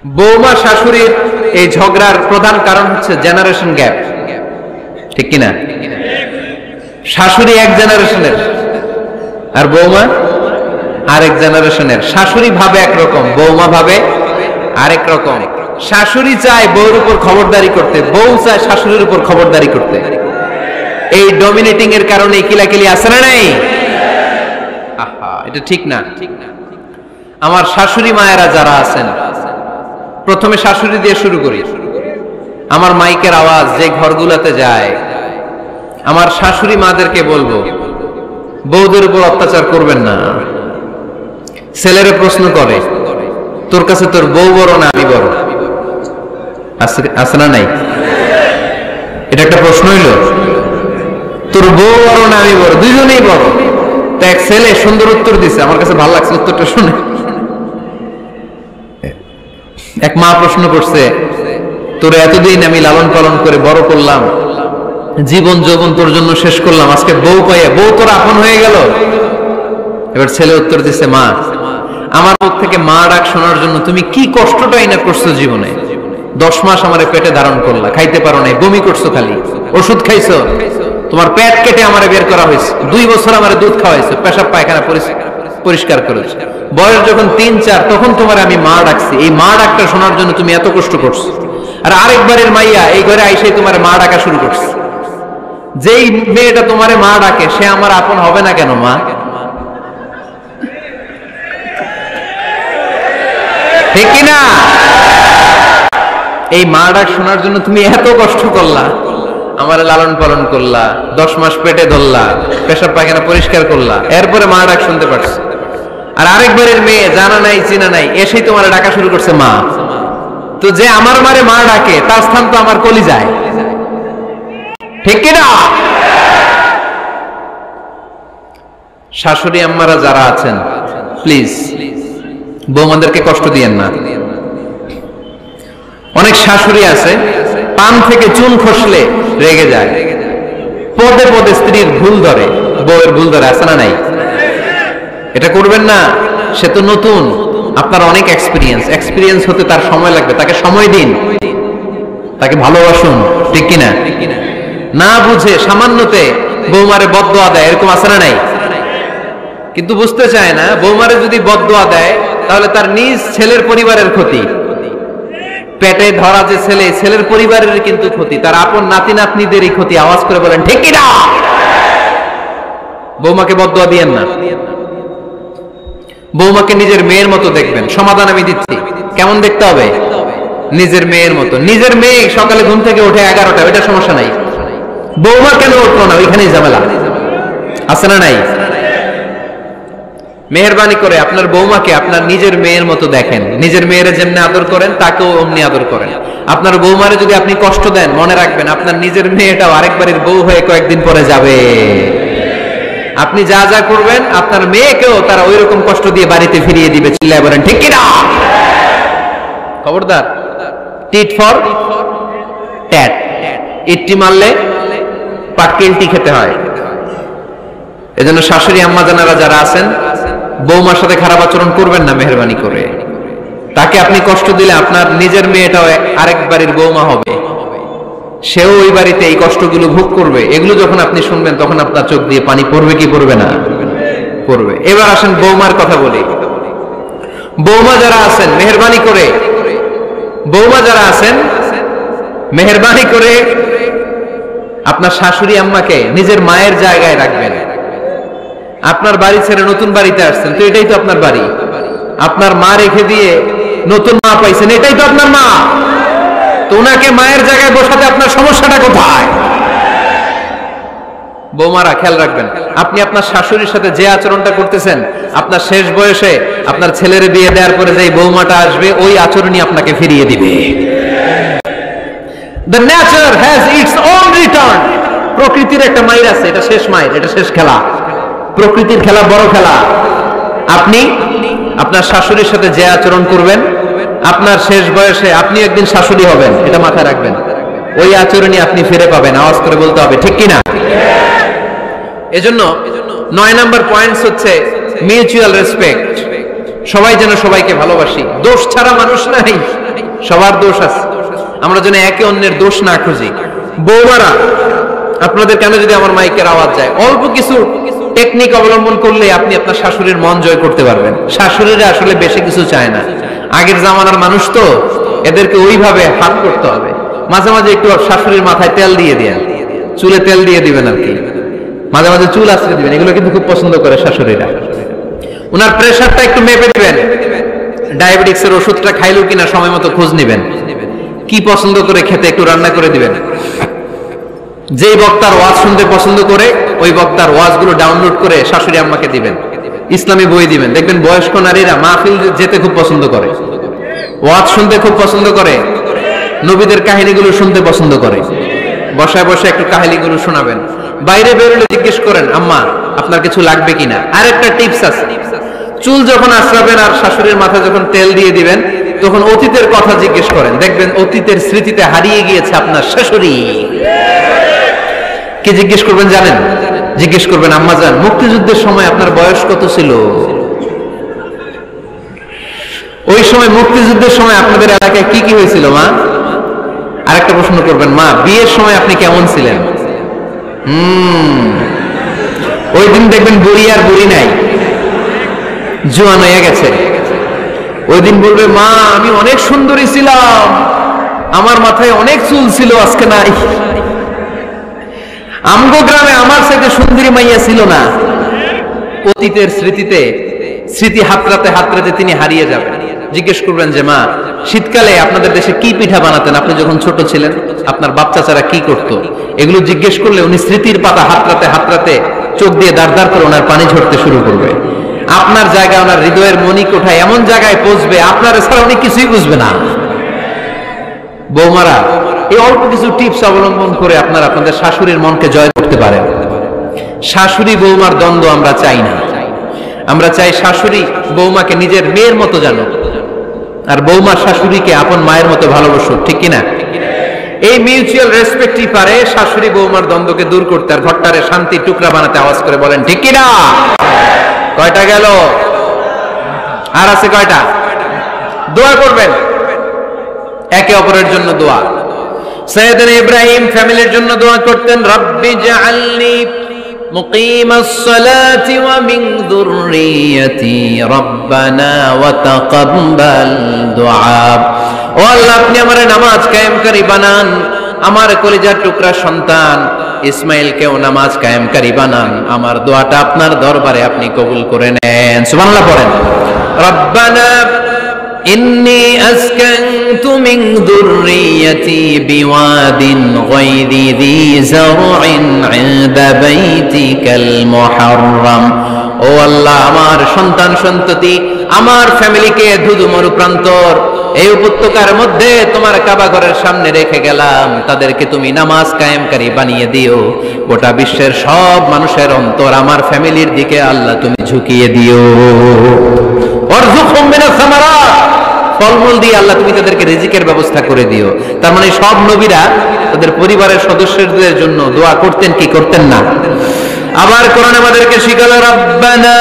বৌমা শাশুড়ির এই ঝগড়ার প্রধান কারণ হচ্ছে জেনারেশন গ্যাপ, ঠিক কিনা? শাশুড়ি এক জেনারেশনের আর বৌমা আরেক জেনারেশনের। শাশুড়ি ভাবে একরকম, বৌমা ভাবে আরেক রকম। শাশুড়ি চায় বউর উপর খবরদারি করতে, বউ চায় শাশুড়ির উপর খবরদারি করতে। এই ডমিনেটিং এর কারণে কিলাকিলি আছে না নাই? আহা, এটা ঠিক না। আমার শাশুড়ি মায়েরা যারা আছেন, প্রথমে শাশুড়ি দিয়ে শুরু করি। আমার মাইকের আওয়াজ যে ঘরগুলোতে যায়, আমার শাশুড়ি মাদেরকে বলবো, বউদের উপর অত্যাচার করবেন না। ছেলেরা প্রশ্ন করে, তোর কাছে তোর বউ বড় না আমি বড়? আছে না নাই? এটা একটা প্রশ্ন হইল। তোর বউ বড় না আমি বড়? দুইজনেই বড়। তো এক ছেলে সুন্দর উত্তর দিছে, আমার কাছে ভালো লাগছে উত্তরটা শুনে। এক মা প্রশ্ন করছে, তোর এতদিন আমি লালন পালন করে বড় করলাম, জীবন যৌবন তোর জন্য শেষ করলাম, আজকে বউ পাইয়া বউ তোর আপন হয়ে গেল? এবার ছেলে উত্তর দিছে, মা, আমার মুখ থেকে মা ডাক শোনার জন্য তুমি কি কষ্টটাই না করছো জীবনে। 10 মাস আমারে পেটে ধারণ করলা, খাইতে পারো নাই, বমি করছো, খালি ওষুধ খাইছো, তোমার পেট কেটে আমারে বের করা হয়েছে, 2 বছর আমারে দুধ খাওয়াইছো, পেশাব পায়খানা পরিষ্কার করেছো। বয়স যখন 3-4 তখন তোমার আমি মা ডাকছি। এই মা ডাকটা শোনার জন্য তুমি এত কষ্ট করছো। আর আরেকবারের মাইয়া এই ঘরে আইসেই তোমার মা ডাকা শুরু করছে। যেই মেয়েটা তোমারে মা ডাকে সে আমার আপন হবে না কেন মা? ঠিক কিনা? এই মা ডাক শোনার জন্য তুমি এত কষ্ট করলা, আমার লালন পালন করলা, 10 মাস পেটে ধরলা, পেশাব পায়খানা পরিষ্কার করলা, এরপরে মা ডাক শুনতে পারছো। আর আরেকবারের মেয়ে জানা নাই চিনা নাই এসেই তোমার ডাকা শুরু করছে মা। তো যে আমার মারে মা ডাকে তার স্থান তো আমার কলিজায়, ঠিক কিনা? শাশুড়ি আম্মারা যারা আছেন, প্লিজ বৌমাদেরকে কষ্ট দিয়েন না। অনেক শাশুড়ি আছে পান থেকে চুন খসলে রেগে যায়, পদে পদে স্ত্রীর ভুল ধরে, বউয়ের ভুল ধরে, আছে না নাই? এটা করবেন না। সে তো নতুন, আপনার অনেক এক্সপিরিয়েন্স হতে তার সময় লাগবে। তাকে সময় দিন, তাকে ভালোবাসুন, ঠিক কিনা? না বুঝে সামান্যতে বৌমারে বদদোয়া দেয়, এরকম আছে না নাই? কিন্তু বুঝতে চায় না, বৌমারে যদি বদদোয়া দেয় তাহলে তার নিজ ছেলের পরিবারের ক্ষতি। পেটে ধরা যে ছেলে, ছেলের পরিবারের কিন্তু ক্ষতি, তার আপন নাতি নাতনিদেরই ক্ষতি। আওয়াজ করে বলেন ঠিক কিনা? বৌমাকে বদদোয়া দিয়েন না। বৌমাকে নিজের মেয়ের মতো দেখবেন। সমাধান আমি দিচ্ছি। কেমন দেখতে হবে? নিজের মেয়ের মতো। নিজের মেয়ে সকালে ঘুম থেকে ওঠে 11টা, ওইটা সমস্যা নাই। বৌমা কেন উঠলো না, ওইখানেই ঝামেলা, আছে না নাই? মেহেরবানি করে আপনার বৌমাকে আপনার নিজের মেয়ের মতো দেখেন। নিজের মেয়েরে যেমনি আদর করেন তাকেও অমনি আদর করেন। আপনার বৌমারে যদি আপনি কষ্ট দেন, মনে রাখবেন আপনার নিজের মেয়েটাও আরেকবারের বউ হয়ে কয়েকদিন পরে যাবে। আপনি যা যা করবেন আপনার মেয়েকেও তারা ওই রকম কষ্ট দিয়ে বাড়িতে ফিরিয়ে দিবে। চিল্লায় বলেন ঠিক কিনা? খবরদার, টিট ফর ট্যাট। ইট্টি মারলে পাটকেলটি খেতে হয়। এজন্য শাশুড়ি আম্মা জানারা যারা আছেন, বৌমার সাথে খারাপ আচরণ করবেন না মেহেরবানি করে। তাকে আপনি কষ্ট দিলে আপনার নিজের মেয়েটাও আরেক বাড়ির বৌমা হবে, সেও ওই বাড়িতে এই কষ্টগুলো ভোগ করবে। এগুলো যখন আপনি শুনবেন তখন আপনার চোখ দিয়ে পানি পড়বে কি পড়বে না? পড়বে। এবার আসেন বৌমার কথা বলি। বৌমা যারা আছেন মেহেরবানি করে, বৌমা যারা আছেন মেহেরবানি করে আপনার শাশুড়ি আম্মাকে নিজের মায়ের জায়গায় রাখবেন। আপনার বাড়ি ছেড়ে নতুন বাড়িতে আসছেন, তো এটাই তো আপনার বাড়ি। আপনার মা রেখে দিয়ে নতুন মা পাইছেন, এটাই তো আপনার মা। তো ওনাকে মায়ের জায়গায় বসাতে আপনার সমস্যাটা কোথায়? বৌমারা খেয়াল রাখবেন, আপনি আপনার শাশুড়ির সাথে যে আচরণটা করতেছেন, আপনার শেষ বয়সে আপনার ছেলের বিয়ে দেওয়ার পরে যে বৌমাটা আসবে ওই আচরণই আপনাকে ফিরিয়ে দিবে। The nature has its own return. প্রকৃতির একটা মাইর আছে, এটা শেষ মাইর, এটা শেষ খেলা। প্রকৃতির খেলা বড় খেলা। আপনি আপনার শাশুড়ির সাথে যে আচরণ করবেন, আপনার শেষ বয়সে আপনি একদিন শাশুড়ি হবেন, এটা মাথায় রাখবেন। ওই আচরণই আপনি ফিরে পাবেন। আওয়াজ করে বলতে হবে ঠিক কিনা? এজন্য 9 নাম্বার পয়েন্টস হচ্ছে মিউচুয়াল রেসপেক্ট। সবাই যেন সবাইকে ভালোবাসি। দোষ ছাড়া মানুষ নাই, সবার দোষ আছে, আমরা যেন একে অন্যের দোষ না খুঁজি। বৌমারা, আপনাদের কেন যদি আমার মাইকের আওয়াজ যায়, অল্প কিছু টেকনিক অবলম্বন করলে আপনি আপনার শাশুড়ির মন জয় করতে পারবেন। শাশুড়িরা আসলে বেশি কিছু চায় না, আগের জামানার মানুষ তো, এদেরকে ওইভাবে হাত করতে হবে। মাঝে মাঝে একটু শাশুড়ির মাথায় তেল দিয়ে দেন, চুলে তেল দিয়ে দিবেন আর কি, মাঝে মাঝে চুল আশ্রয় দিবেন, এগুলো কিন্তু খুব পছন্দ করে শাশুড়িরা। ওনার প্রেশারটা একটু মেপে দিবেন, ডায়াবেটিক্সের ওষুধটা খাইলো কিনা সময় মতো খোঁজ নিবেন, কি পছন্দ করে খেতে একটু রান্না করে দিবেন। যেই বক্তার ওয়াজ শুনতে পছন্দ করে ওই বক্তার ওয়াজগুলো ডাউনলোড করে শাশুড়ি আম্মাকে দিবেন, ইসলামী বই দিবেন। দেখবেন বয়স্ক নারীরা মাহফিল যেতে খুব পছন্দ করে, ওয়াজ শুনতে খুব পছন্দ করে, নবীদের কাহিনীগুলো শুনতে পছন্দ করে। বসায় বসে একটু কাহিনীগুলো শোনাবেন। বাইরে বেরোলে জিজ্ঞেস করেন, আম্মা আপনার কিছু লাগবে কিনা। আর একটা টিপস আছে, চুল যখন আশ্রাবেন আর শাশুড়ির মাথায় যখন তেল দিয়ে দিবেন, তখন অতীতের কথা জিজ্ঞেস করেন, দেখবেন অতীতের স্মৃতিতে হারিয়ে গিয়েছে আপনার শাশুড়ি। কি জিজ্ঞেস করবেন জানেন? জিজ্ঞেস করবেন, আম্মা জান, মুক্তিযুদ্ধের সময় আপনার বয়স কত ছিল? ওই সময় মুক্তিযুদ্ধের সময় আপনাদের এলাকায় কি কি হয়েছিল মা? আরেকটা প্রশ্ন করবেন, মা বিয়ের সময় আপনি কেমন ছিলেন? ওই দিন দেখবেন বুড়ি আর বুড়ি নাই, জোয়ান হয়ে গেছে। ওই দিন বলবে, মা আমি অনেক সুন্দরী ছিলাম, আমার মাথায় অনেক চুল ছিল, আজকে নাই। আমগো গ্রামে আমার সাথে সুন্দরী মাইয়া ছিল না। অতীতের স্মৃতিতে, স্মৃতি হাতরাতে হাতরাতে তিনি হারিয়ে যাবেন। জিজ্ঞেস করবেন যে, মা শীতকালে আপনাদের দেশে কি পিঠা বানাতেন আপনি যখন ছোট ছিলেন, আপনার বাচ্চা চারা কি করতো? এগুলো জিজ্ঞেস করলে উনি স্মৃতির পাতা হাতরাতে হাতরাতে চোখ দিয়ে দাঁড় দাঁড় করে ওনার পানি ঝরতে শুরু করবে। আপনার জায়গায় ওনার হৃদয়ের মনি কোঠায় এমন জায়গায় পৌঁছবে, আপনার ছাড়া উনি কিছুই বুঝবে না। বৌমারা, এই অল্প কিছু টিপস অবলম্বন করে আপনারা আপনাদের শাশুড়ির মনকে জয় করতে পারেন। শাশুড়ি বৌমার দ্বন্দ্ব আমরা চাই না, আমরা চাই শাশুড়ি বৌমাকে নিজের মেয়ের মতো জানো, আর বৌমা শাশুড়িকে আপন মায়ের মতো ভালোবাসুক, ঠিক কিনা? এই মিউচুয়াল রেসপেক্টই পারে শাশুড়ি বৌমার দ্বন্দ্বকে দূর করতে আর ঘরটারে শান্তির টুকরা বানাতে। আওয়াজ করে বলেন ঠিক কিনা? কয়টা গেল? আর আছে কয়টা? দোয়া করবেন একে অপরের জন্য। দোয়া, সাইয়েদনা ইব্রাহিম ফ্যামিলির জন্য দোয়া করতেন, রব্বি জাআলনি মুকিমাস সালাতি ওয়া মিন যুররিয়াতি রব্বানা ওয়া তাকাব্বাল দুআ। ও আল্লাহ, আপনি আমারে নামাজ কায়েমকারী বানান, আমার কলিজার টুকরা সন্তান ইসমাইলকেও নামাজ কায়েমকারী বানান, আমার দোয়াটা আপনার দরবারে আপনি কবুল করে নেন। সুবহানাল্লাহ পড়েন। রব্বানা ইন্নী আসকানতু মিন যুররিয়াতি বিওয়াদিন গায়রি যী যারইন ইনদা বাইতিকাল মুহাররাম। ও আল্লাহ, আমার সন্তান সন্ততি, আমার ফ্যামিলিকে ধুধু মরু প্রান্তর এই উপত্যকার মধ্যে তোমার কাবা ঘরের সামনে রেখে গেলাম, তাদেরকে তুমি নামাজ কায়েমকারী বানিয়ে দিও। গোটা বিশ্বের সব মানুষের অন্তর আমার ফ্যামিলির দিকে আল্লাহ তুমি ঝুঁকিয়ে দিও। ওয়ারযুকহুম মিনাস সামারাত, ফলমূল দিয়ে আল্লাহ তুমি তাদেরকে রিজিকের ব্যবস্থা করে দিও। তার মানে সব নবীরা তাদের পরিবারের সদস্যদের জন্য দোয়া করতেন কি করতেন না? আবার কোরআন আমাদেরকে শিখালো, রব্বানা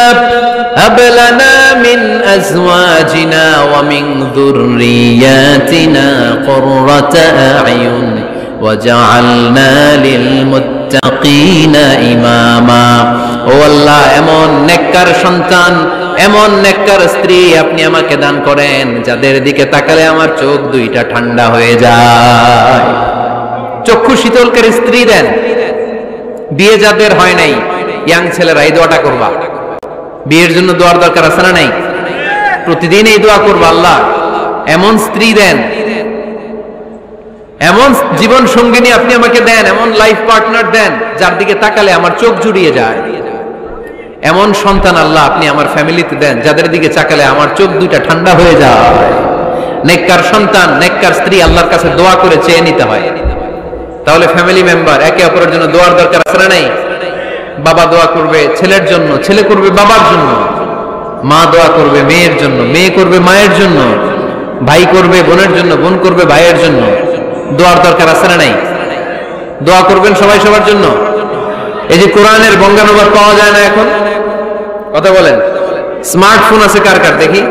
হাব লানা মিন আজওয়াজিনা ওয়া মিন যুররিয়াতিনা কুররাতা আ'য়ুন ওয়াজআলনা লিল মুত্তাকিনা ইমামা। ও আল্লাহ, এমন নেককার সন্তান, এমন নেককার স্ত্রী আপনি আমাকে দান করেন যাদের দিকে তাকালে আমার চোখ দুইটা ঠান্ডা হয়ে যায়। চক্ষু শীতলকারী স্ত্রী দেন। বিয়ে যাদের হয় নাই, ইয়াং ছেলেরা এই দোয়াটা করবা। বিয়ের জন্য দোয়ার দরকার আছে না নাই? প্রতিদিন এই দোয়া করবা, আল্লাহ এমন স্ত্রী দেন, এমন জীবন সঙ্গিনী আপনি আমাকে দেন, এমন লাইফ পার্টনার দেন যার দিকে তাকালে আমার চোখ জুড়িয়ে যায়। এমন সন্তান আল্লাহ আপনি আমার ফ্যামিলিতে দেন যাদের দিকে তাকালে আমার চোখ দুইটা ঠান্ডা হয়ে যায়। নেককার সন্তান, নেককার স্ত্রী আল্লাহর কাছে দোয়া করে চেয়ে নিতে হয়। তাহলে ফ্যামিলি মেম্বার একে অপরের জন্য দোয়ার দরকার আছে না নাই? বাবা দোয়া করবে ছেলের জন্য, ছেলে করবে বাবার জন্য, মা দোয়া করবে মেয়ের জন্য, মেয়ে করবে মায়ের জন্য, ভাই করবে বোনের জন্য, বোন করবে ভাইয়ের জন্য। দোয়ার দরকার আছে না নাই? দোয়া করবেন সবাই সবার জন্য। এই যে কোরআনের বঙ্গানুবাদ পাওয়া যায় না এখন, কথা বলেন। স্মার্টফোন আছে কার কার দেখি?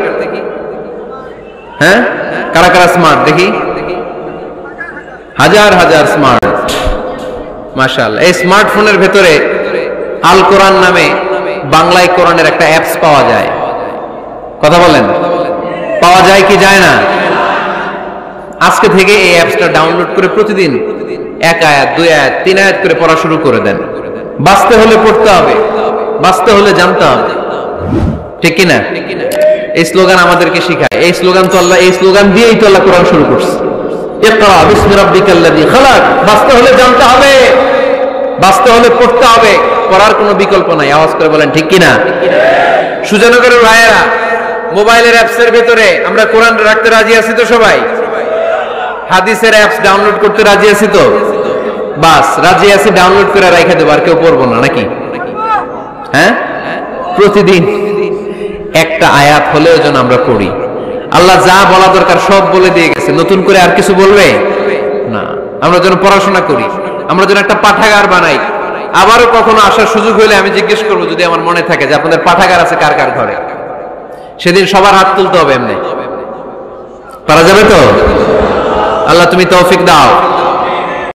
হ্যাঁ, কারা কারা স্মার্ট দেখি? হাজার হাজার স্মার্ট, মাশাআল্লাহ। এই স্মার্টফোনের ভেতরে আল কোরআন নামে বাংলায় কোরআনের একটা অ্যাপস পাওয়া যায়। কথা বলেন, পাওয়া যায় কি যায় না? আজকে থেকে এই অ্যাপসটা ডাউনলোড করে প্রতিদিন 1 আয়াত 2 আয়াত 3 আয়াত করে পড়া শুরু করে দেন। বাঁচতে হলে পড়তে হবে, বাঁচতে হলে জানতে হবে, ঠিক কিনা? এই স্লোগান আমাদেরকে শিখায়। এই স্লোগান তো আল্লাহ, এই স্লোগান দিয়েই তো আল্লাহ কোরআন শুরু করছে। ইকরা বিসমি রাব্বিকাল্লাযী খালাক। বাঁচতে হলে জানতে হবে, বাঁচতে হলে পড়তে হবে, পড়ার কোনো বিকল্প নাই। আওয়াজ করে বলেন ঠিক কিনা? সুজানগরের ভাইয়েরা, মোবাইলের অ্যাপসের ভেতরে আমরা কোরআন রাখতে রাজি আছি তো সবাই? হাদিসের অ্যাপস ডাউনলোড করতে রাজি আছি তো? বাস রাজি আছি, ডাউনলোড করে রাখা দেবো, আর কেউ পড়বো না নাকি? হ্যাঁ, প্রতিদিন একটা আয়াত হলেও যেন আমরা পড়ি। আল্লাহ যা বলা দরকার সব বলে দিয়ে গেছে, নতুন করে আর কিছু বলবে না। আমরা যেন পড়াশোনা করি, আমরা যেন একটা পাঠাগার বানাই। আবারও কখনো আসার সুযোগ হলে আমি জিজ্ঞেস করবো, যদি আমার মনে থাকে, যে আপনাদের পাঠাগার আছে কার কার ঘরে। সেদিন সবার হাত তুলতে হবে। এমনি পারা যাবে তো? আল্লাহ তুমি তৌফিক দাও।